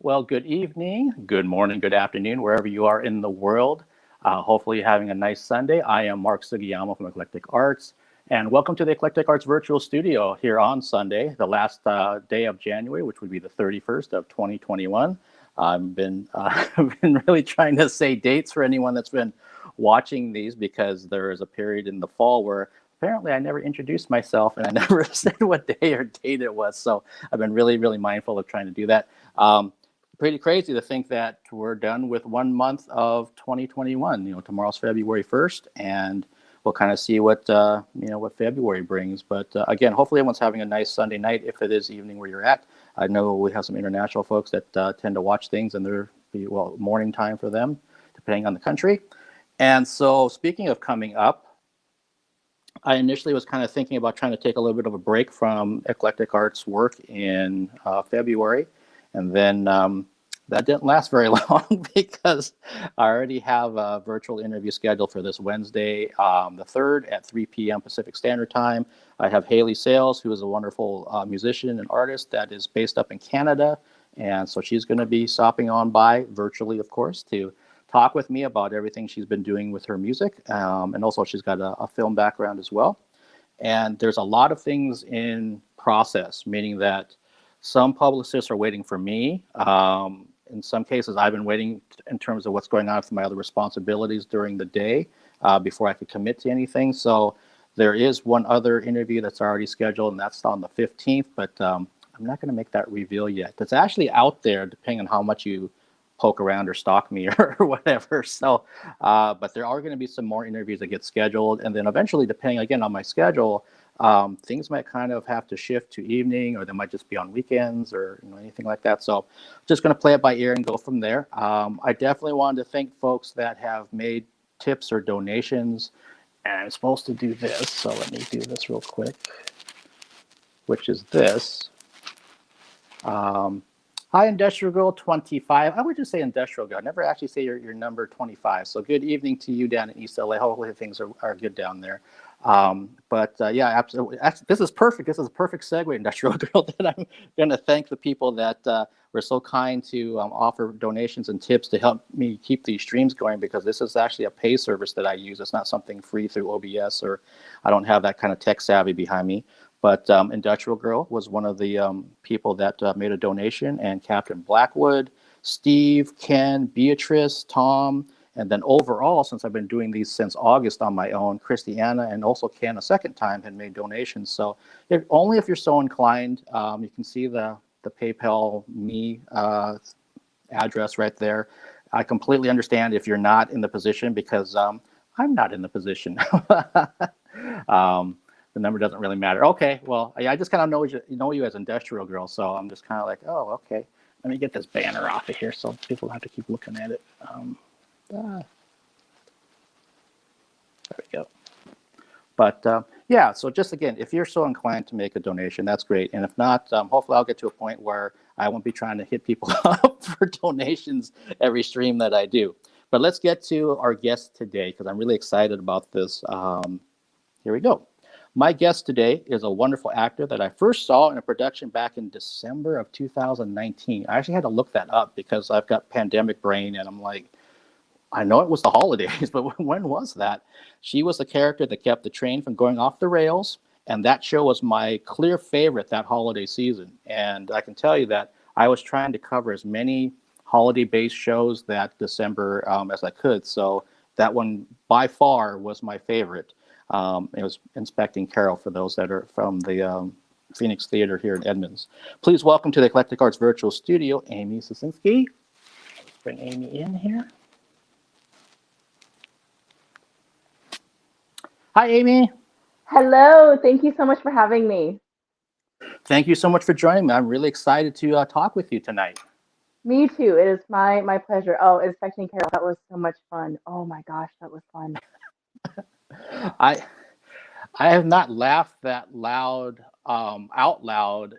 Well, good evening, good morning, good afternoon, wherever you are in the world. Hopefully, you're having a nice Sunday. I am Mark Sugiyama from Eclectic Arts, and welcome to the Eclectic Arts Virtual Studio here on Sunday, the last day of January, which would be the 31st of 2021. I've been really trying to say dates for anyone that's been watching these because there is a period in the fall where apparently I never introduced myself and I never said what day or date it was. So I've been really, really mindful of trying to do that. Pretty crazy to think that we're done with 1 month of 2021. Tomorrow's February 1st, and we'll kind of see what February brings. But again, hopefully everyone's having a nice Sunday night if it is evening where you're at. I know we have some international folks that tend to watch things, and morning time for them, depending on the country. And so, speaking of coming up, I initially was kind of thinking about trying to take a little bit of a break from Eclectic Arts work in February. And then that didn't last very long because I already have a virtual interview scheduled for this Wednesday, the 3rd at 3 p.m. Pacific Standard Time. I have Haley Sales, who is a wonderful musician and artist that is based up in Canada. And so she's going to be stopping on by virtually, of course, to talk with me about everything she's been doing with her music. And also she's got a film background as well. And there's a lot of things in process, meaning that some publicists are waiting for me. In some cases, I've been waiting in terms of what's going on with my other responsibilities during the day before I could commit to anything. So there is one other interview that's already scheduled, and that's on the 15th, but I'm not going to make that reveal yet. It's actually out there, depending on how much you poke around or stalk me or whatever. So, but there are going to be some more interviews that get scheduled. And then eventually, depending again on my schedule, things might kind of have to shift to evening, or they might just be on weekends or anything like that. So just going to play it by ear and go from there. I definitely wanted to thank folks that have made tips or donations. And I'm supposed to do this. So let me do this real quick, which is this. Hi, Industrial Girl 25. I would just say Industrial Girl. I never actually say your number 25. So good evening to you down in East LA. Hopefully things are good down there. Yeah, absolutely. This is perfect. This is a perfect segue, Industrial Girl, that I'm going to thank the people that were so kind to offer donations and tips to help me keep these streams going, because this is actually a pay service that I use. It's not something free through OBS, or I don't have that kind of tech savvy behind me. But Industrial Girl was one of the people that made a donation, and Captain Blackwood, Steve, Ken, Beatrice, Tom, and then overall, since I've been doing these since August on my own, Christiana and also Ken a second time had made donations. So only if you're so inclined, you can see the PayPal me address right there. I completely understand if you're not in the position, because I'm not in the position. The number doesn't really matter. Okay, well, I just kind of know you as Industrial Girl, so I'm just kind of like, oh, okay. Let me get this banner off of here so people don't have to keep looking at it. There we go. But yeah, so just again, if you're so inclined to make a donation, that's great. And if not, hopefully I'll get to a point where I won't be trying to hit people up for donations every stream that I do. But let's get to our guest today, because I'm really excited about this. Here we go. My guest today is a wonderful actor that I first saw in a production back in December of 2019. I actually had to look that up because I've got pandemic brain, and I'm like, I know it was the holidays, but when was that? She was the character that kept the train from going off the rails, and that show was my clear favorite that holiday season. And I can tell you that I was trying to cover as many holiday-based shows that December as I could, so that one by far was my favorite. It was Inspecting Carol, for those that are from the Phoenix Theater here in Edmonds. Please welcome to the Eclectic Arts Virtual Studio, Amy Susynski. Let's bring Amy in here. Hi, Amy. Hello. Thank you so much for having me. Thank you so much for joining me. I'm really excited to talk with you tonight. Me too. It is my pleasure. Oh, Inspecting Carol, that was so much fun. Oh my gosh, that was fun. I have not laughed that loud, out loud,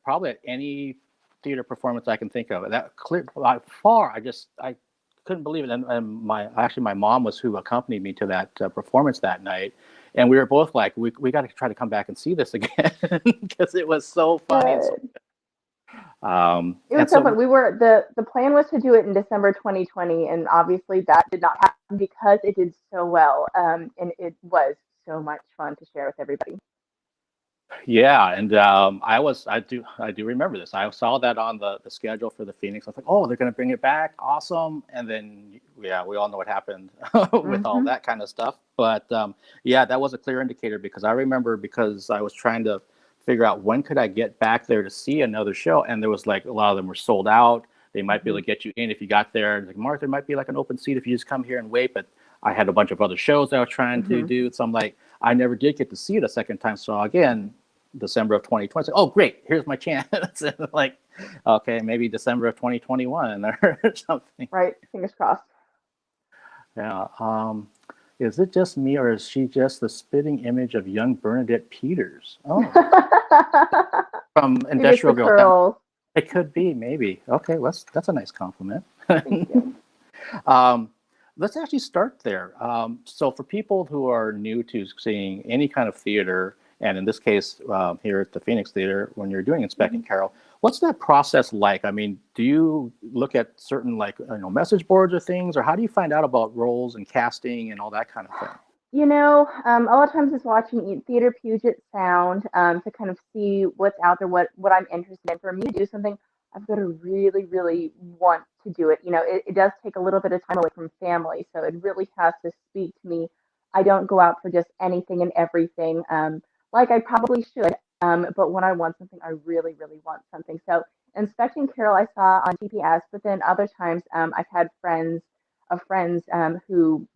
probably at any theater performance I can think of. That clear by far, I couldn't believe it. And my mom was who accompanied me to that performance that night, and we were both like, we got to try to come back and see this again because it was so funny. It was And so fun. so, We were the plan was to do it in December 2020, and obviously that did not happen because it did so well. And it was so much fun to share with everybody. yeah, and I do remember this. I saw that on the schedule for the Phoenix. I was like, oh, they're going to bring it back, awesome. And then yeah, we all know what happened with all Hmm. that kind of stuff. But yeah, that was a clear indicator because I remember because I was trying to figure out when could I get back there to see another show, and there was like a lot of them were sold out. They might be able Hmm. to get you in if you got there. Like Mark, there might be like an open seat if you just come here and wait. But I had a bunch of other shows that I was trying to Hmm. do, so I'm like, I never did get to see it a second time. So again, December of 2020. Like, oh, great, here's my chance. Like, okay, maybe December of 2021 or something. Right. Fingers crossed. Yeah. Is it just me or is she just the spitting image of young Bernadette Peters? Oh, from Maybe it's the Industrial Girl. That curls. it could be, maybe. Okay, that's a nice compliment. Thank you. um, let's actually start there. So, for people who are new to seeing any kind of theater, and in this case, here at the Phoenix Theater, when you're doing Inspecting Mhm. Carol, what's that process like? I mean, do you look at certain like message boards or things, or how do you find out about roles and casting and all that kind of thing? A lot of times it's watching Theater Puget Sound to kind of see what's out there, what I'm interested in. For me to do something, I've got to really, really want to do it. It does take a little bit of time away from family, so it really has to speak to me. I don't go out for just anything and everything, like I probably should. But when I want something, I really, really want something. So Inspecting Carol, I saw on TPS, but then other times I've had friends of friends who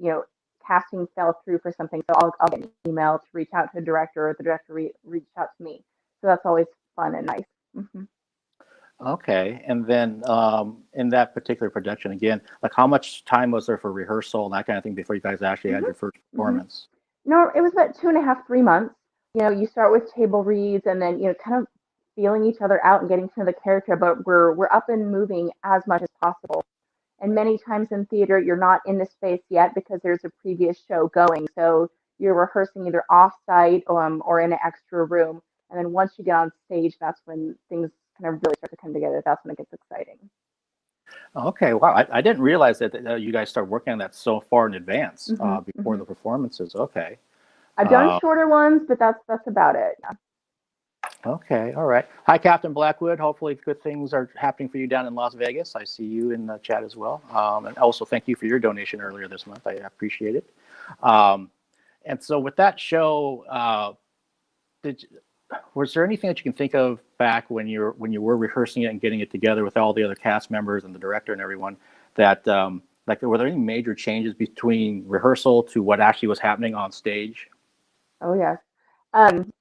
casting fell through for something, so I'll get an email to reach out to a director, or the director reach out to me. So that's always fun and nice. Hmm. Okay, and then in that particular production, again, like how much time was there for rehearsal and that kind of thing before you guys actually had your first Hmm. Hmm. performance? No, it was about 2.5, 3 months. You start with table reads, and then kind of feeling each other out and getting to know the character. But we're up and moving as much as possible. And many times in theater, you're not in the space yet because there's a previous show going. So you're rehearsing either off site or in an extra room. And then once you get on stage, that's when things kind of really start to come together. That's when it gets exciting. Okay, wow, I didn't realize that you guys start working on that so far in advance Hmm. before Hmm. the performances. Okay. I've done Uh, shorter ones, but that's about it. Yeah. okay, all right. Hi, Captain Blackwood. Hopefully, good things are happening for you down in Las Vegas. I see you in the chat as well. And also, thank you for your donation earlier this month. I appreciate it. Um, and so, with that show, did was there anything that you can think of back when you were rehearsing it and getting it together with all the other cast members and the director and everyone that like were there any major changes between rehearsal to what actually was happening on stage? Oh yes.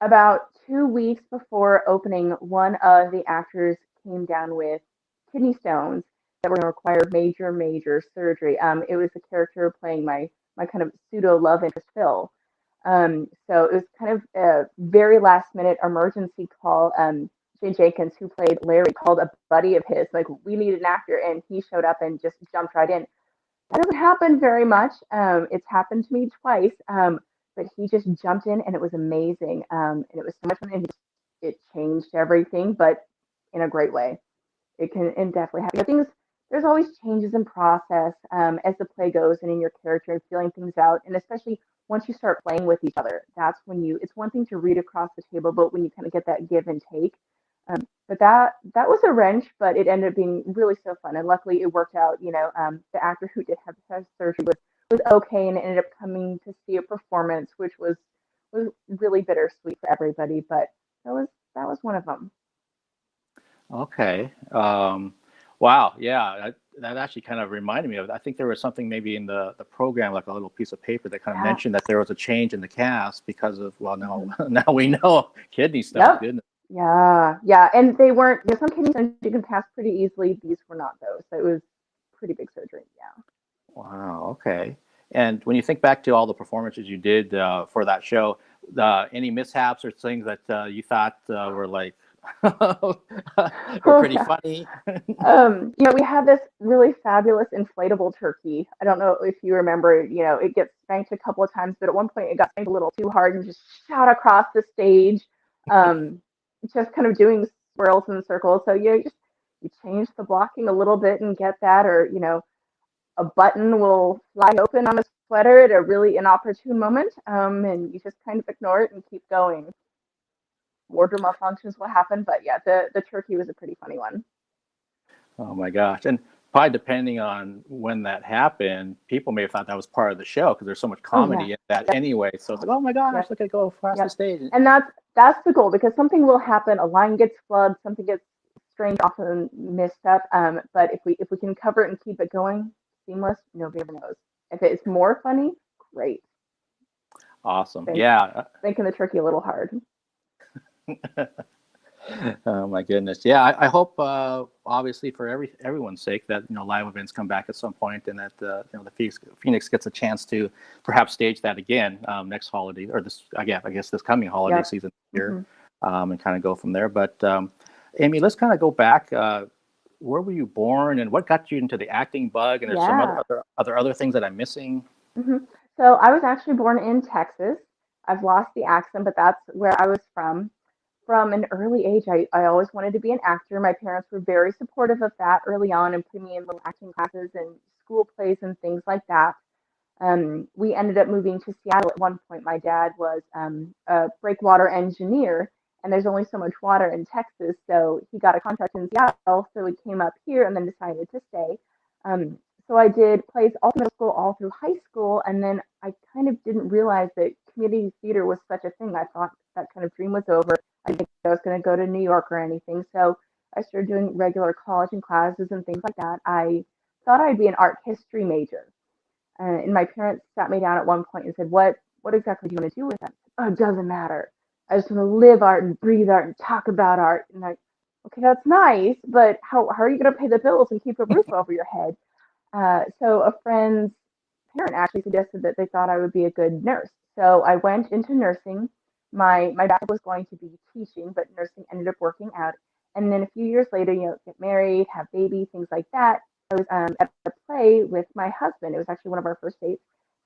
About 2 weeks before opening, one of the actors came down with kidney stones that were going to require major, major surgery. It was the character playing my kind of pseudo love interest, Phil. So it was kind of a very last minute emergency call. Jay Jenkins, who played Larry, called a buddy of his, like, we need an actor, and he showed up and just jumped right in. That doesn't happen very much. It's happened to me twice, but he just jumped in and it was amazing. And it was so much fun, and it changed everything, but in a great way. It can and definitely happen. Things There's always changes in process as the play goes and in your character and feeling things out, and especially once you start playing with each other, that's when it's one thing to read across the table, but when you kind of get that give and take. But that was a wrench, but it ended up being really so fun, and luckily it worked out. The actor who did have surgery was okay, and ended up coming to see a performance, which was really bittersweet for everybody. But that was one of them. Okay. Wow. Yeah. That actually kind of reminded me of. I think there was something maybe in the program, like a little piece of paper that kind of Yeah. mentioned that there was a change in the cast because of well, now Hmm. now we know kidney stones. Yep. Goodness. Yeah. Yeah. And they weren't. Some kidney stones you can pass pretty easily. These were not those. So it was pretty big surgery. Yeah. Wow. Okay. And when you think back to all the performances you did for that show, any mishaps or things that you thought were like were Oh pretty yeah. funny? We had this really fabulous inflatable turkey. I don't know if you remember, it gets spanked a couple of times, but at one point it got spanked a little too hard and just shot across the stage, um, just kind of doing swirls and circles. So, you change the blocking a little bit and get that, or a button will fly open on a sweater at a really inopportune moment, and you just kind of ignore it and keep going. Wardrobe malfunctions will happen, but yeah, the turkey was a pretty funny one. Oh my gosh. And probably depending on when that happened, people may have thought that was part of the show because there's so much Oh yeah, comedy in that yep, anyway. So it's like, oh my gosh, yep, look at it go across the yep. stage. And that's the goal, because something will happen. A line gets flubbed, something gets strange, often messed up. But if we can cover it and keep it going seamless, nobody ever knows. If it's more funny, great. Awesome. Thank Yeah. Thinking the turkey a little hard. Oh my goodness. Yeah, I hope obviously for everyone's sake that live events come back at some point, and that the Phoenix gets a chance to perhaps stage that again next holiday, or this again I guess this coming holiday Yep. season here, Hmm. and kind of go from there. But Amy, let's kind of go back. Where were you born, and what got you into the acting bug? And there's some Yeah. other things that I'm missing. Hmm. So I was actually born in Texas. I've lost the accent, but that's where I was from. From an early age, I always wanted to be an actor. My parents were very supportive of that early on and put me in little acting classes and school plays and things like that. We ended up moving to Seattle at one point. My dad was a breakwater engineer, and there's only so much water in Texas, so he got a contract in Seattle. So we came up here and then decided to stay. Um, so I did plays all through middle school, all through high school, and then I kind of didn't realize that community theater was such a thing. I thought that kind of dream was over. I didn't think I was going to go to New York or anything. So I started doing regular college and classes and things like that. I thought I'd be an art history major. And my parents sat me down at one point and said, "What exactly do you want to do with it?" Oh, it doesn't matter. I just want to live art and breathe art and talk about art. And like, okay, that's nice, but how are you going to pay the bills and keep a roof over your head? So a friend's parent actually suggested that they thought I would be a good nurse. So I went into nursing. My backup was going to be teaching, but nursing ended up working out. And then a few years later, get married, have baby, things like that. I was at a play with my husband. It was actually one of our first dates.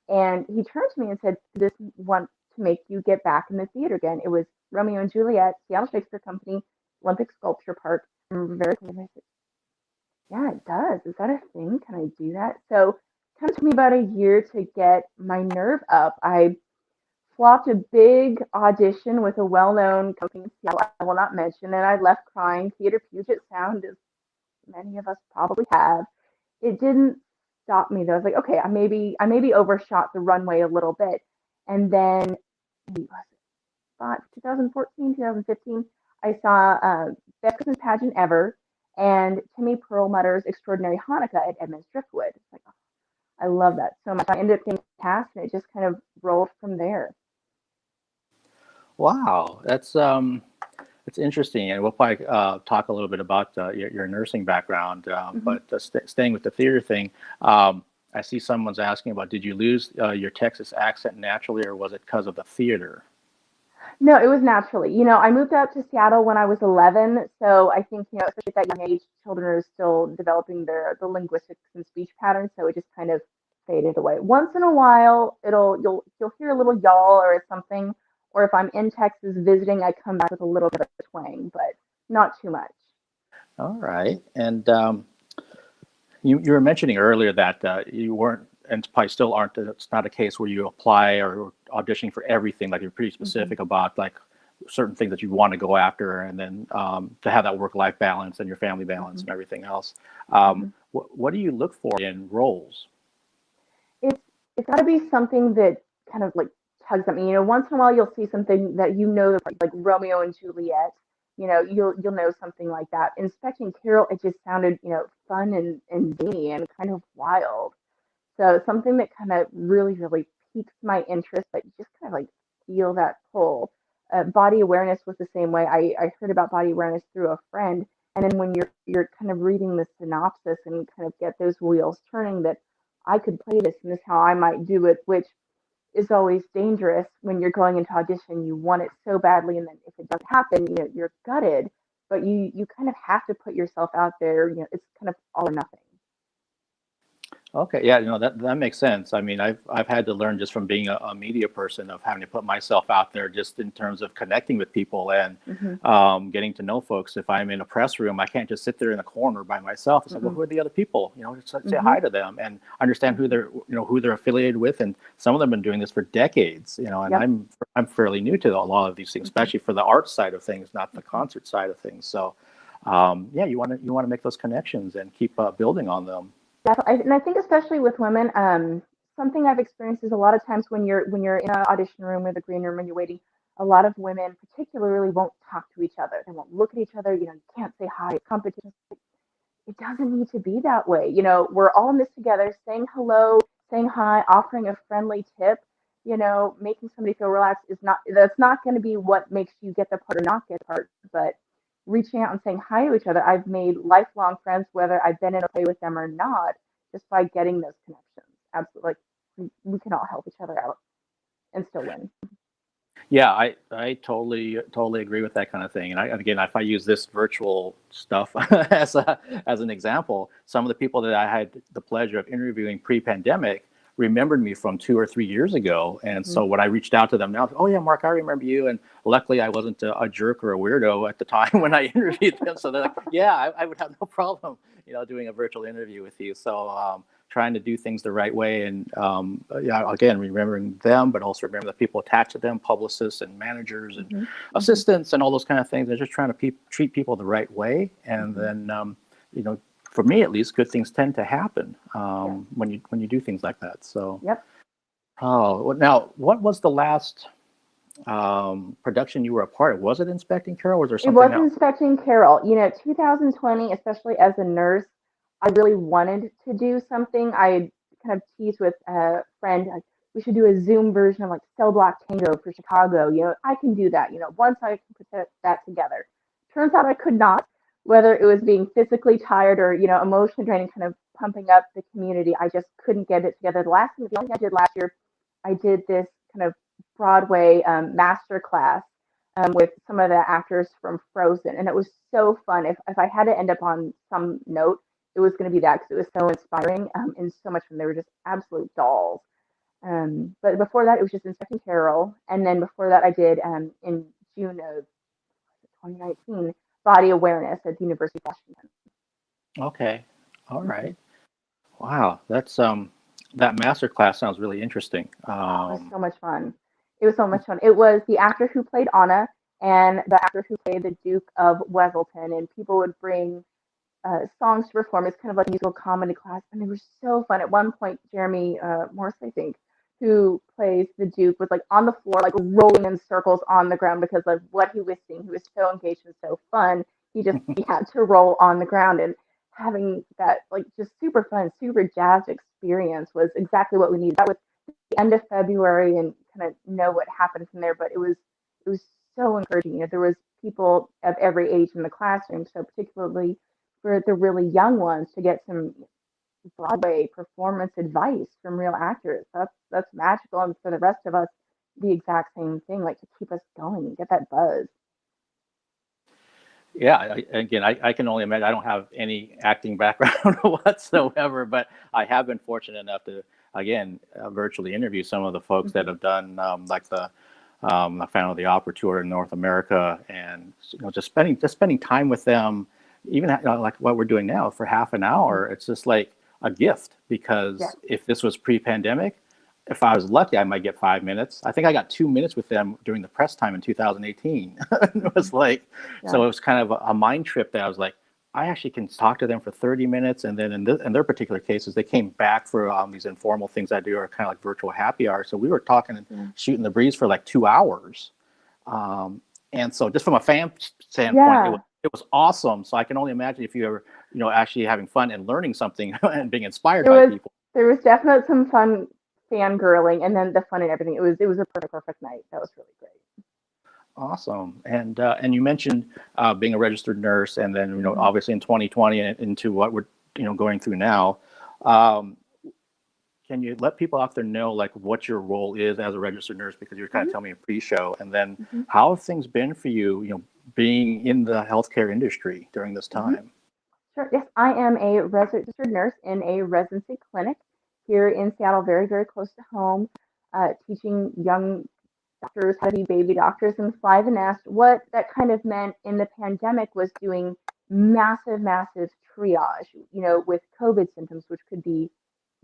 And he turned to me and said, "This want to make you get back in the theater again." It was Romeo and Juliet, Seattle Shakespeare Company, Olympic Sculpture Park. I'm very clear. I said, "Yeah, it does. Is that a thing? Can I do that?" So it kind of took me about a year to get my nerve up. I flopped a big audition with a well-known company in Seattle I will not mention, and I left crying. Theater Puget Sound, as many of us probably have. It didn't stop me though. I was like, okay, I maybe overshot the runway a little bit, and then maybe was it 2014, 2015, I saw Best Christmas Pageant Ever and Timmy Perlmutter's Extraordinary Hanukkah at Edmund's Driftwood. It's like, oh, I love that so much. I ended up getting cast, and it just kind of rolled from there. Wow, it's interesting, and we'll probably talk a little bit about your nursing background. Hmm. But staying with the theater thing, I see someone's asking about, did you lose your Texas accent naturally, or was it because of the theater? No, it was naturally. I moved out to Seattle when I was 11, so I think, especially at that young age, children are still developing the linguistics and speech patterns, so it just kind of faded away. Once in a while, you'll hear a little y'all or something, or if I'm in Texas visiting, I come back with a little bit of a twang, but not too much. All right, and you were mentioning earlier that you weren't, and probably still aren't. It's not a case where you apply or auditioning for everything. Like you're pretty Hmm. specific about like certain things that you want to go after, and then to have that work-life balance and your family balance Hmm. and everything else. Hmm. What do you look for in roles? it's it's got to be something that kind of like tugs at me. Once in a while you'll see something that like Romeo and Juliet. You'll know something like that. Inspecting Carol, it just sounded fun and zany and kind of wild. So something that kind of really really piques my interest, but you just kind of like feel that pull. Body awareness was the same way. I heard about body awareness through a friend, and then when you're kind of reading the synopsis and kind of get those wheels turning, that I could play this and this is how I might do it, which is always dangerous when you're going into audition. You want it so badly, and then if it doesn't happen, you're gutted. But you kind of have to put yourself out there. It's kind of all or nothing. Okay, yeah, that makes sense. I mean, I've had to learn just from being a media person of having to put myself out there just in terms of connecting with people and Hmm. getting to know folks. If I'm in a press room, I can't just sit there in a corner by myself. It's like, well, Hmm. who are the other people? Just say Hmm. hi to them and understand who Hmm. they're affiliated with. And some of them have been doing this for decades. And Yep. I'm fairly new to a lot of these things, Hmm. especially for the art side of things, not the Hmm. concert side of things. So, yeah, you want to make those connections and keep building on them. Definitely, and I think especially with women, something I've experienced is a lot of times when you're in an audition room or the green room and you're waiting, a lot of women particularly won't talk to each other. They won't look at each other. You can't say hi. Competition. It doesn't need to be that way. We're all in this together, saying hello, saying hi, offering a friendly tip. Making somebody feel relaxed is not that's not going to be what makes you get the part or not get the part, but reaching out and saying hi to each other. I've made lifelong friends, whether I've been in a play with them or not, just by getting those connections. Absolutely, like we can all help each other out and still win. Yeah, I totally agree with that kind of thing. And again, if I use this virtual stuff as an example, some of the people that I had the pleasure of interviewing pre-pandemic remembered me from 2 or 3 years ago. And Hmm. so when I reached out to them now, oh yeah, Mark, I remember you. And luckily, I wasn't a jerk or a weirdo at the time when I interviewed them. So they're like, yeah, I would have no problem, doing a virtual interview with you. So trying to do things the right way and yeah, again, remembering them, but also remember the people attached to them, publicists and managers and Hmm. Hmm. assistants and all those kind of things. They're just trying to treat people the right way. And Hmm. then, you know, for me at least, good things tend to happen Yes. when you do things like that. So, Yep. oh, well, now, what was the last production you were a part of? Was it Inspecting Carol, or was there It something was else? Inspecting Carol. 2020, especially as a nurse, I really wanted to do something. I kind of teased with a friend, like, we should do a Zoom version of like Cell Block Tango for Chicago. I can do that. Once I can put that together. Turns out I could not, whether it was being physically tired or, emotionally draining, kind of pumping up the community. I just couldn't get it together. The only thing I did last year, I did this kind of Broadway master class with some of the actors from Frozen, and it was so fun. If I had to end up on some note, it was going to be that because it was so inspiring and so much fun. They were just absolute dolls. But before that, it was just Inspecting Carol, and then before that, I did in June of 2019 Body Awareness at the University of Washington. Okay, all Mm-hmm. right. Wow, that master class sounds really interesting. Oh, it was so much fun. It was so much fun. It was the actor who played Anna and the actor who played the Duke of Weselton, and people would bring songs to perform. It's kind of like a musical comedy class, and they were so fun. At one point, Jeremy Morse, I think, who plays the Duke, was like on the floor, like rolling in circles on the ground because of what he was seeing. He was so engaged and so fun. He had to roll on the ground, and having that like just super fun, super jazzed experience was exactly what we needed. That was the end of February, and kind of know what happened from there. But it was so encouraging. There was people of every age in the classroom, so particularly for the really young ones to get some Broadway performance advice from real actors. That's magical, and for the rest of us, the exact same thing, like to keep us going and get that buzz. Yeah, again, I can only imagine. I don't have any acting background whatsoever, but I have been fortunate enough to, again, virtually interview some of the folks that Hmm. have done like the Phantom of the Opera tour in North America, and just spending time with them, even like what we're doing now for half an Hmm. hour. It's just like a gift Yeah. because if this was pre-pandemic, if I was lucky, I might get 5 minutes. I think I got 2 minutes with them during the press time in 2018. It Hmm. was like, Yeah. so it was kind of a mind trip that I was like, I actually can talk to them for 30 minutes. And then in their particular cases, they came back for these informal things I do are kind of like virtual happy hour. So we were talking and Yeah. shooting the breeze for like 2 hours. Um, and so just from a fan standpoint, it was, Yeah. it was awesome. So I can only imagine if you ever, actually having fun and learning something and being inspired There by was people. there was definitely some fun fangirling, and then the fun and everything. It was a perfect night. That was really great. Awesome. And you mentioned being a registered nurse, and then Hmm. obviously in 2020 and into what we're going through now. Um, can you let people out there know like what your role is as a registered nurse? Because you were kind of Hmm. telling me a pre-show, and then Hmm. how have things been for you? Being in the healthcare industry during this Hmm. time. Sure. Yes, I am a registered nurse in a residency clinic here in Seattle, very, very close to home, teaching young doctors how to be baby doctors and fly the nest. What that kind of meant in the pandemic was doing massive, massive triage, with COVID symptoms, which could be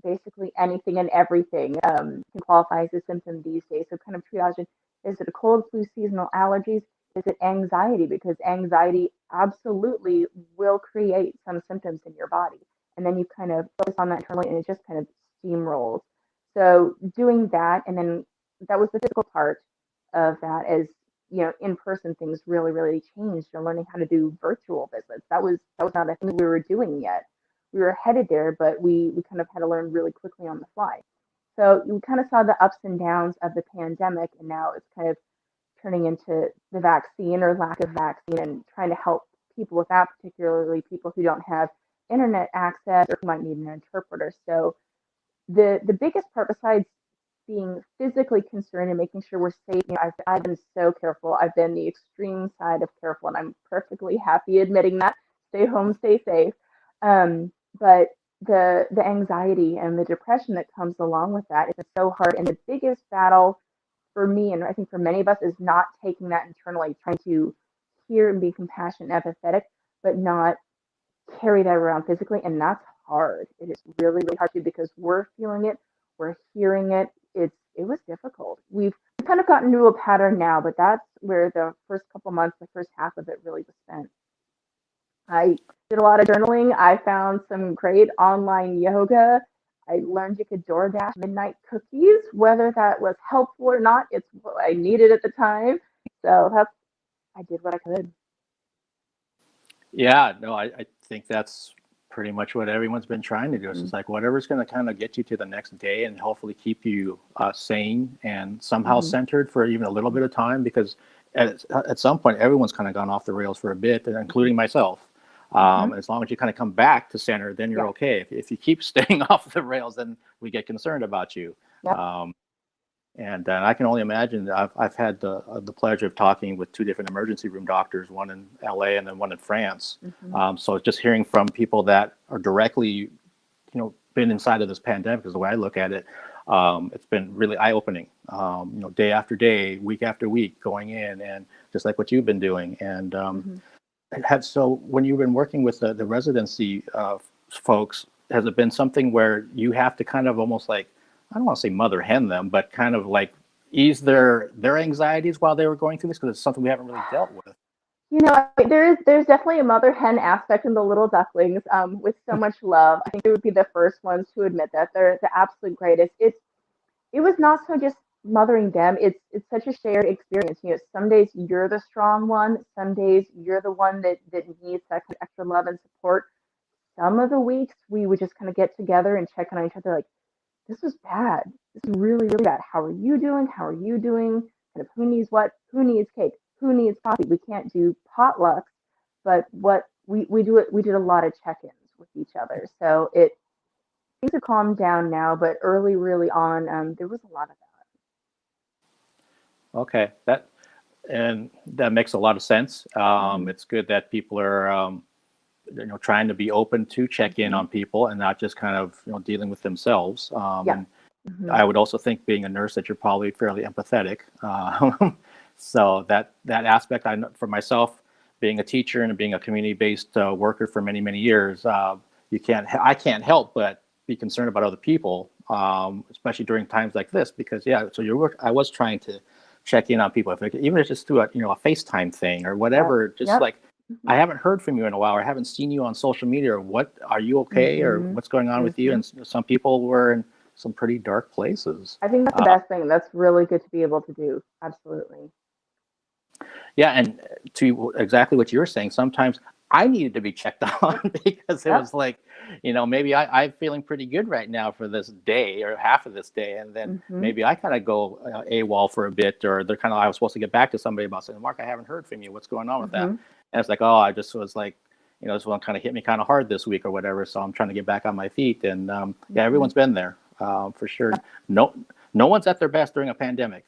basically anything and everything can qualify as a symptom these days. So kind of triaging, is it a cold, flu, seasonal allergies? Is it anxiety? Because anxiety absolutely will create some symptoms in your body. And then you kind of focus on that internally and it just kind of steamrolls. So doing that, and then that was the physical part of that, as in-person things really, really changed. And learning how to do virtual visits. That was not a thing we were doing yet. We were headed there, but we kind of had to learn really quickly on the fly. So you kind of saw the ups and downs of the pandemic, and now it's kind of turning into the vaccine or lack of vaccine and trying to help people with that, particularly people who don't have internet access or who might need an interpreter. So the biggest part, besides being physically concerned and making sure we're safe, I've been so careful. I've been the extreme side of careful, and I'm perfectly happy admitting that. Stay home, stay safe. But the anxiety and the depression that comes along with that is so hard. And the biggest battle for me, and I think for many of us, is not taking that internally, trying to hear and be compassionate and empathetic, but not carry that around physically. And that's hard. It is really, really hard too, because we're feeling it, we're hearing it. It was difficult. We've kind of gotten into a pattern now, but that's where the first couple months, the first half of it really was spent. I did a lot of journaling. I found some great online yoga. I learned you could DoorDash midnight cookies. Whether that was helpful or not, it's what I needed at the time. So I did what I could. Yeah, no, I think that's pretty much what everyone's been trying to do. It's Mm-hmm. just like whatever's going to kind of get you to the next day and hopefully keep you sane and somehow Mm-hmm. centered for even a little bit of time, because at some point everyone's kind of gone off the rails for a bit, including myself. Mm-hmm. And as long as you kind of come back to center, then you're Yeah. okay. If you keep staying off the rails, then we get concerned about you. Yep. And I can only imagine. I've had the pleasure of talking with two different emergency room doctors, one in LA and then one in France. Mm-hmm. So just hearing from people that are directly, been inside of this pandemic, is the way I look at it. It's been really eye-opening. Day after day, week after week, going in, and just like what you've been doing. And Mm-hmm. so when you've been working with the residency folks, has it been something where you have to kind of almost like, I don't want to say mother hen them, but kind of like ease their anxieties while they were going through this, because it's something we haven't really dealt with? There's definitely a mother hen aspect in the little ducklings, with so much love. I think they would be the first ones to admit that they're the absolute greatest. It was not so just mothering them. It's such a shared experience. Some days you're the strong one. Some days you're the one that needs that kind of extra love and support. Some of the weeks we would just kind of get together and check on each other, like, this was bad. This is really, really bad. How are you doing? How are you doing? Kind of who needs what? Who needs cake? Who needs coffee? We can't do potlucks, but what we do it. We did a lot of check-ins with each other. So things have calmed down now, but really on, there was a lot of Okay, that makes a lot of sense. that. Hmm. It's good that people are trying to be open to check in Hmm. on people and not just kind of dealing with themselves. Yeah. And Hmm. I would also think, being a nurse, that you're probably fairly empathetic. So that aspect, I know for myself, being a teacher and being a community-based worker for many years, I can't help but be concerned about other people, especially during times like this. Because I was trying to check in on people, even if it's just through a FaceTime thing or Yep. whatever. Just Yep. like, I haven't heard from you in a while, or I haven't seen you on social media, or what, are you okay, or Hmm. what's going on with you? Hmm. And some people were in some pretty dark places. I think that's the best thing. That's really good to be able to do. Absolutely. Yeah, and to exactly what you were saying, sometimes I needed to be checked on because it Yep. was like, maybe I'm feeling pretty good right now for this day or half of this day, and then Hmm. maybe I kind of go AWOL for a bit, or they're kind of, I was supposed to get back to somebody about saying, Mark, I haven't heard from you. What's going on with that? Hmm. And it's like, oh, I just was like, this one kind of hit me kind of hard this week or whatever. So I'm trying to get back on my feet, and yeah, Hmm. everyone's been there for sure. No, no one's at their best during a pandemic.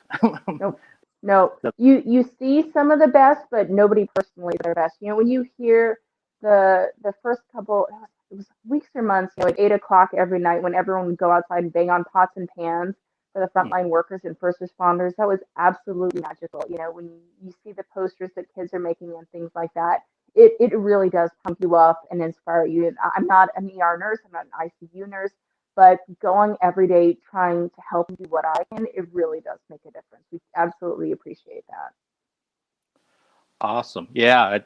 Nope. No, you see some of the best, but nobody personally is their best. When you hear the first couple, it was weeks or months, at 8 o'clock every night when everyone would go outside and bang on pots and pans for the Hmm. frontline workers and first responders. That was absolutely magical. When you see the posters that kids are making and things like that, it really does pump you up and inspire you. And I'm not an ER nurse, I'm not an ICU nurse, but going every day trying to help and do what I can, it really does make a difference. We absolutely appreciate that. Awesome. Yeah.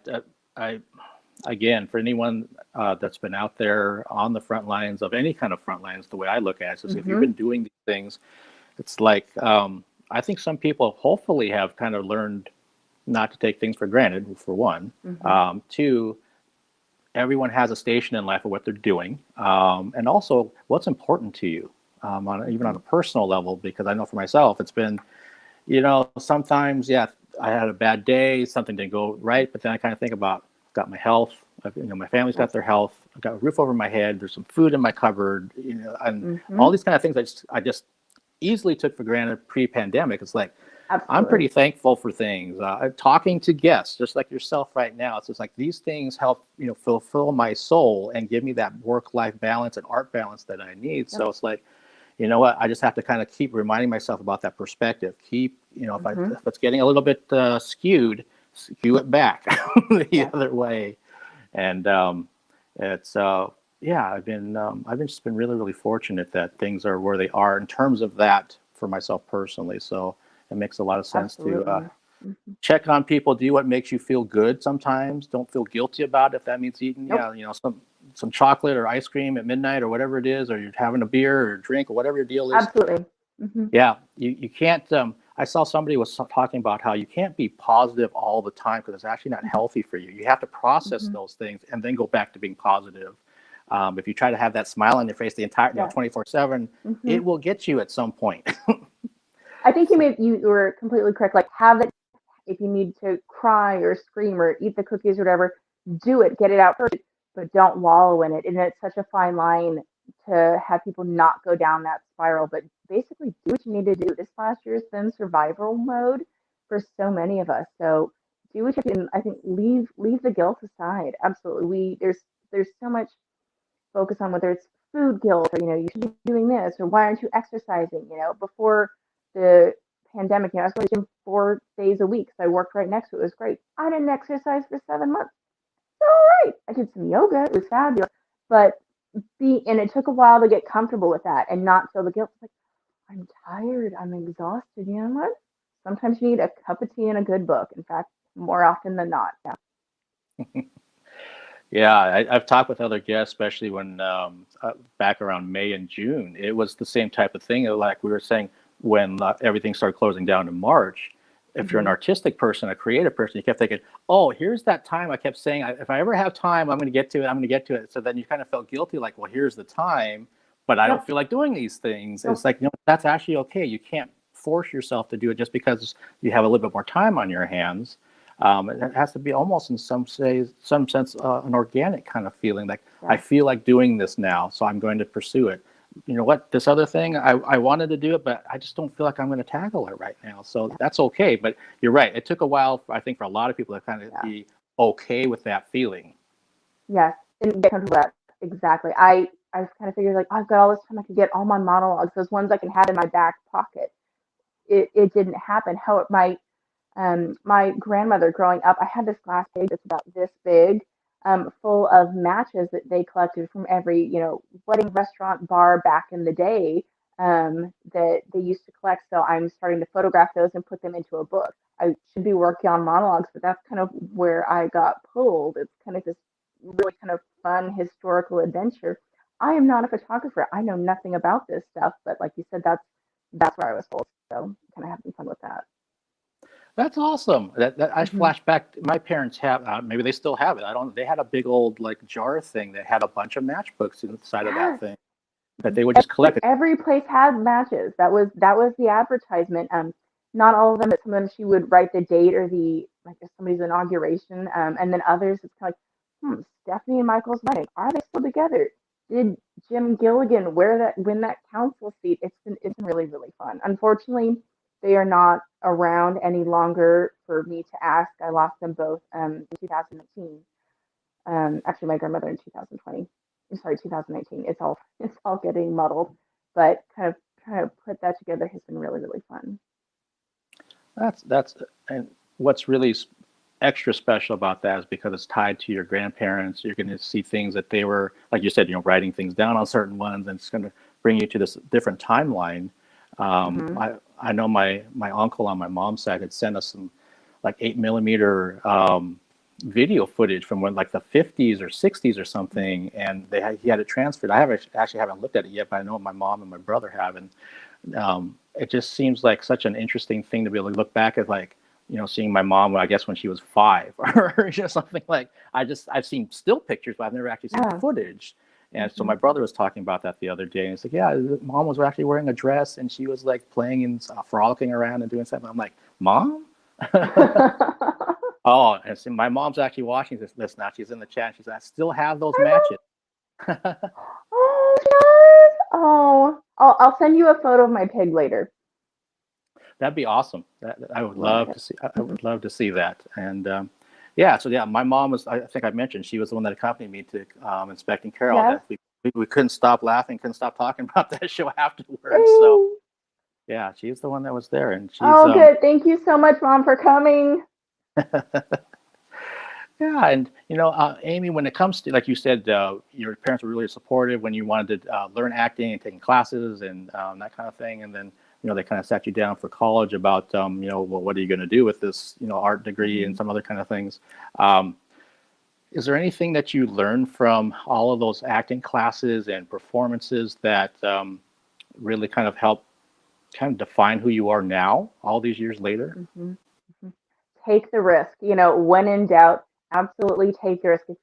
I again, for anyone that's been out there on the front lines of any kind of front lines, the way I look at it is if you've Hmm. been doing these things, it's like I think some people hopefully have kind of learned not to take things for granted, for one. Hmm. Two, everyone has a station in life of what they're doing, and also what's important to you, even on Hmm. a personal level. Because I know for myself, it's been, sometimes, yeah, I had a bad day, something didn't go right, but then I kind of think about, got my health, my family's got Yep. their health, I've got a roof over my head, there's some food in my cupboard, and all Hmm. these kind of things I just easily took for granted pre-pandemic. It's like I'm Absolutely. pretty thankful for things. Talking to guests, just like yourself right now, it's just like these things help, fulfill my soul and give me that work-life balance and art balance that I need. Yep. So it's like, you know what? I just have to kind of keep reminding myself about that perspective. Keep, Hmm. if it's getting a little bit skewed, skew it back the Yes. other way. And it's yeah, I've just been really really fortunate that things are where they are in terms of that for myself personally. So it makes a lot of sense to Absolutely. Hmm. check on people, do what makes you feel good. Sometimes don't feel guilty about it. If that means eating, Nope. yeah, some chocolate or ice cream at midnight or whatever it is, or you're having a beer or a drink or whatever your deal is. Absolutely. Hmm. Yeah, you can't. I saw somebody was talking about how you can't be positive all the time because it's actually not healthy for you. You have to process Hmm. those things and then go back to being positive. If you try to have that smile on your face the entire, Yes. 24/7, Hmm. it will get you at some point. I think you were completely correct. Like, have it if you need to cry or scream or eat the cookies or whatever, do it, get it out first, but don't wallow in it. And it's such a fine line to have people not go down that spiral, but basically do what you need to do. This last year has been survival mode for so many of us. So do what you can. I think leave the guilt aside. Absolutely. There's so much focus on whether it's food guilt or you should be doing this or why aren't you exercising. Before the pandemic, I was going to the gym 4 days a week, so I worked right next to it. It was great. I didn't exercise for 7 months. All right, I did some yoga. It was fabulous, but and it took a while to get comfortable with that and not feel the guilt. Like, I'm tired, I'm exhausted. You know what? Sometimes you need a cup of tea and a good book. In fact, more often than not. Yeah. Yeah, I've talked with other guests, especially when back around May and June, it was the same type of thing. Like we were saying, when everything started closing down in March, if you're an Hmm. artistic person, a creative person, you kept thinking, "Oh, here's that time." I kept saying, "If I ever have time, I'm going to get to it. I'm going to get to it." So then you kind of felt guilty, like, "Well, here's the time, but I don't Nope. feel like doing these things." It's Nope. like, that's actually okay. You can't force yourself to do it just because you have a little bit more time on your hands. It has to be almost in some sense, an organic kind of feeling. Like I Yes. feel like doing this now, so I'm going to pursue it. You know what? This other thing, I wanted to do it, but I just don't feel like I'm going to tackle it right now. So Yeah. that's okay. But you're right. It took a while, I think, for a lot of people to kind of Yeah. be okay with that feeling. Yes, and get comfortable with that. Exactly. I kind of figured like, I've got all this time, I could get all my monologues, those ones I can have in my back pocket. It didn't happen. How it might. My grandmother growing up, I had this glass case that's about this big, full of matches that they collected from every, wedding, restaurant, bar back in the day, that they used to collect. So I'm starting to photograph those and put them into a book. I should be working on monologues, but that's kind of where I got pulled. It's kind of this really kind of fun historical adventure. I am not a photographer. I know nothing about this stuff, but like you said, that's where I was pulled. So kind of having fun with that. That's awesome. That I Hmm. flash back. My parents have, maybe they still have it. I don't. They had a big old like jar thing that had a bunch of matchbooks inside of that Yes. thing that they would just collect. Every place had matches. That was the advertisement. Not all of them, but some of them she would write the date or the like somebody's inauguration. And then others it's kind of like, Stephanie and Michael's wedding. Are they still together? Did Jim Gilligan win that council seat? It's been really, really fun. Unfortunately, they are not around any longer for me to ask. I lost them both in 2019. Actually, my grandmother in 2020. I'm sorry, 2019. It's all getting muddled, but kind of trying to put that together has been really really fun. That's and what's really extra special about that is because it's tied to your grandparents. You're going to see things that they were, like you said, writing things down on certain ones, and it's going to bring you to this different timeline. Hmm. I know my uncle on my mom's side had sent us some like 8 millimeter video footage from when like the 50s or 60s or something, and he had it transferred. Actually haven't looked at it yet, but I know my mom and my brother have, and it just seems like such an interesting thing to be able to look back at, like, seeing my mom, I guess when she was 5 or just something like, I've seen still pictures, but I've never actually seen Yeah. footage. And so Hmm. my brother was talking about that the other day, and he's like, yeah, mom was actually wearing a dress and she was like playing and frolicking around and doing something. I'm like, mom? Oh, and so my mom's actually watching this now. She's in the chat. She's like, I still have those matches. Oh, yes. Oh, I'll send you a photo of my pig later. That'd be awesome. I would Love love it. to see. I would love to see that. And yeah, so yeah, my mom was. I think I mentioned she was the one that accompanied me to Inspecting Carol. Yes. That we couldn't stop laughing, couldn't stop talking about that show afterwards. So Yay. yeah, she's the one that was there, and she's Oh, good. Thank you so much, Mom, for coming. yeah, and Amy, when it comes to, like you said, your parents were really supportive when you wanted to learn acting and taking classes and that kind of thing, and then they kind of sat you down for college about well, what are you going to do with this art degree and Mhm. some other kind of things. Um, is there anything that you learned from all of those acting classes and performances that really kind of help kind of define who you are now, all these years later? Mhm. Mhm. Take the risk. When in doubt, absolutely take the risk. If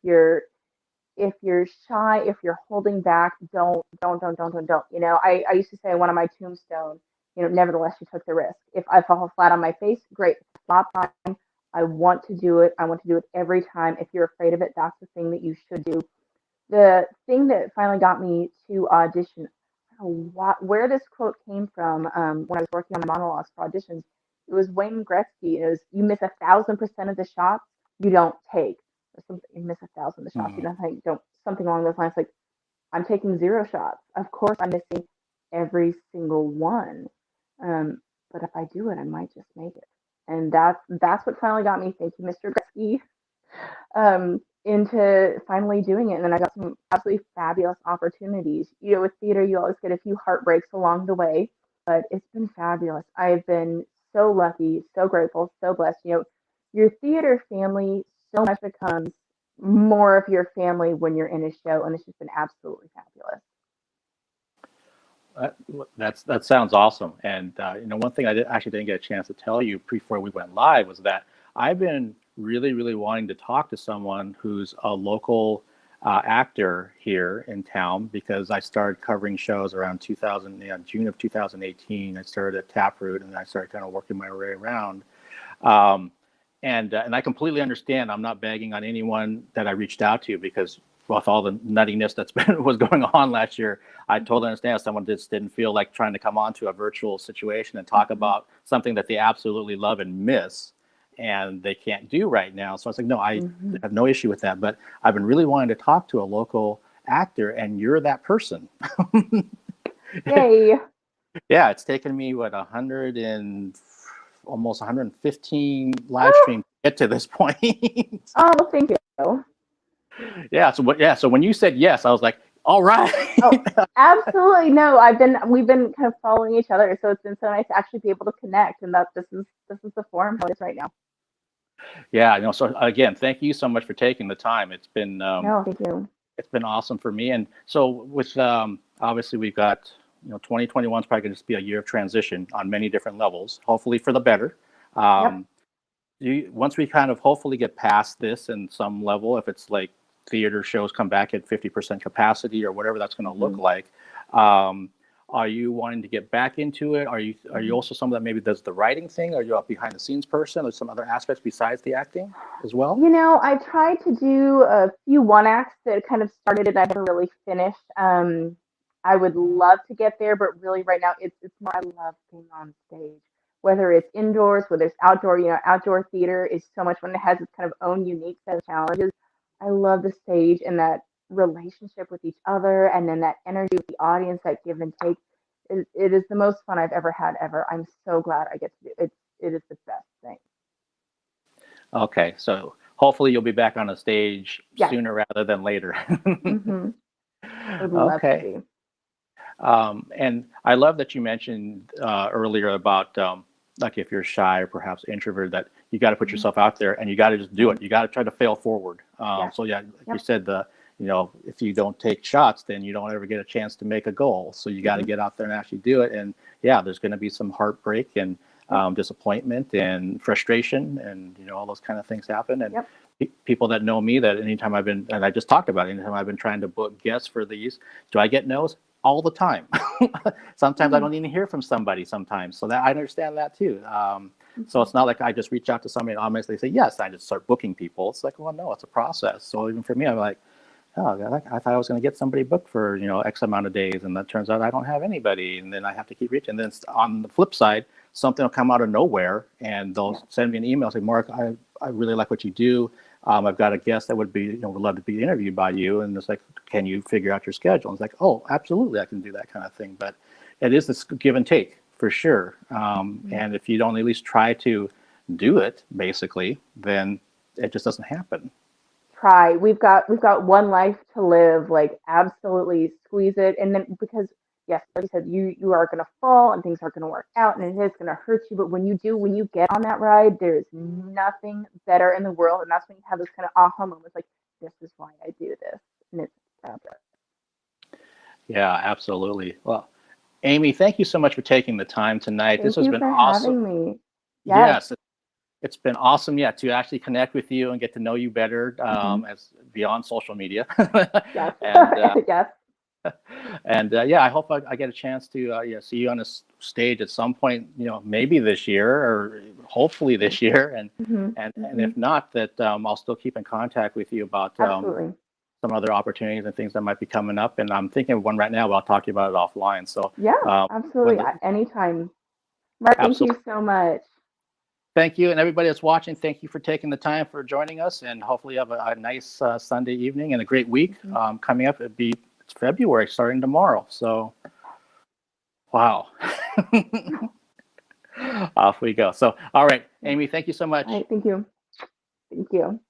you're shy, if you're holding back, don't. I used to say on one of my tombstones, nevertheless you took the risk. If I fall flat on my face, great, flop time. I want to do it. I want to do it every time. If you're afraid of it, that's the thing that you should do. The thing that finally got me to audition, I don't know where this quote came from, when I was working on the monologues for auditions. It was Wayne Gretzky. It was, you miss 1,000% of the shots you don't take, or something. You miss 1,000 of the shots you Mm. don't take. Don't something along those lines. Like, I'm taking 0 shots. Of course, I'm missing every single one. Um, but if I do it, I might just make it. And that's what finally got me. Thank you, Mr. Gretzky, into finally doing it. And then I got some absolutely fabulous opportunities. With theater, you always get a few heartbreaks along the way, but it's been fabulous. I've been so lucky, so grateful, so blessed. Your theater family so much becomes more of your family when you're in a show, and it's just been absolutely fabulous. That, that sounds awesome. And one thing actually didn't get a chance to tell you before we went live was that I've been really, really wanting to talk to someone who's a local actor here in town, because I started covering shows around 2000, June of 2018. I started at Taproot, and I started kind of working my way around. Um, and I completely understand. I'm not bagging on anyone that I reached out to, because with all the nuttiness that's been was going on last year, I totally understand if someone just didn't feel like trying to come onto a virtual situation and talk Mhm. about something that they absolutely love and miss, and they can't do right now. So I was like, no, I Mhm. have no issue with that. But I've been really wanting to talk to a local actor, and you're that person. Yay. Yeah, it's taken me what 100 and almost 115 live Ah, streams to get to this point. oh, thank you. Yeah, so when you said yes, I was like, all right. Oh, absolutely. No, we've been kind of following each other, so it's been so nice to actually be able to connect, and that this is the forum how it is right now. Yeah, so again, thank you so much for taking the time. No, thank you. It's been awesome for me. And so with obviously we've got 2021 is probably going to just be a year of transition on many different levels, hopefully for the better. Yep. Um, once we kind of hopefully get past this in some level, if it's like theater shows come back at 50% capacity or whatever that's going to look Hmm. like, um, are you wanting to get back into it? Are you Hmm. also someone that maybe does the writing thing? Are you a behind the scenes person, or some other aspects besides the acting as well? I tried to do a few one acts that kind of started and I never really finished. I would love to get there, but really right now it's more I love being on stage. Whether it's indoors, whether it's outdoor, outdoor theater is so much fun. It has its kind of own unique set of challenges. I love the stage and that relationship with each other, and then that energy with the audience, that give and take. It is the most fun I've ever had ever. I'm so glad I get to do it. It is the best thing. Okay, so hopefully you'll be back on the stage Yes. sooner rather than later. Hmm. I would love to Okay. be. And I love that you mentioned earlier about like if you're shy or perhaps introvert, that you got to put Hmm. yourself out there and you got to just do Hmm. it. You got to try to fail forward. Yes. So yeah, like you Yep. said, if you don't take shots, then you don't ever get a chance to make a goal. So you got to Hmm. get out there and actually do it. And yeah, there's going to be some heartbreak and Yep. disappointment and frustration, and all those kind of things happen. And Yep. people that know me, that anytime I've been, and I just talked about it, anytime I've been trying to book guests for these, do I get no's? All the time. Sometimes I Hmm. don't even hear from somebody sometimes. So that I understand that too. So Hmm. it's not like I just reach out to somebody and automatically say yes. I just start booking people. It's like, well, no, it's a process. So even for me, I'm like, oh, I thought I was going to get somebody booked for X amount of days, and that turns out I don't have anybody, and then I have to keep reaching. And then on the flip side, something will come out of nowhere, and they'll Yeah. send me an email saying, Mark, I really like what you do. I've got a guest that would love to be interviewed by you, and it's like, can you figure out your schedule? And it's like, oh, absolutely, I can do that kind of thing. But it is this give and take for sure. Hmm. And if you don't at least try to do it, basically, then it just doesn't happen. Try. We've got one life to live. Like, absolutely squeeze it. And then, because yes, like you said, you are gonna fall and things are gonna work out and it is gonna hurt you. But when you get on that ride, there is nothing better in the world. And that's when you have those kind of aha moments, like, this is why I do this. And it's fabulous. Yeah, absolutely. Well, Amy, thank you so much for taking the time tonight. This Thank has you been for awesome. having me. Yes. Yes, it's been awesome. Yeah, to actually connect with you and get to know you better Hmm. as beyond social media. Yes. and Yes. yeah, I hope I get a chance to see you on a stage at some point. Maybe this year or hopefully this year. And Hmm. and Hmm. if not, that I'll still keep in contact with you about Absolutely. some other opportunities and things that might be coming up. And I'm thinking of one right now, but I'll talk to you about it offline. So Yeah, um, when absolutely. the Anytime. Mark, thank you absolutely. so much. Thank you, and everybody that's watching, thank you for taking the time for joining us, and hopefully you have a nice Sunday evening and a great week Hmm. coming up. It's February, starting tomorrow. So, wow, off we go. So, all right, Amy, thank you so All much. right. Thank you. Thank you.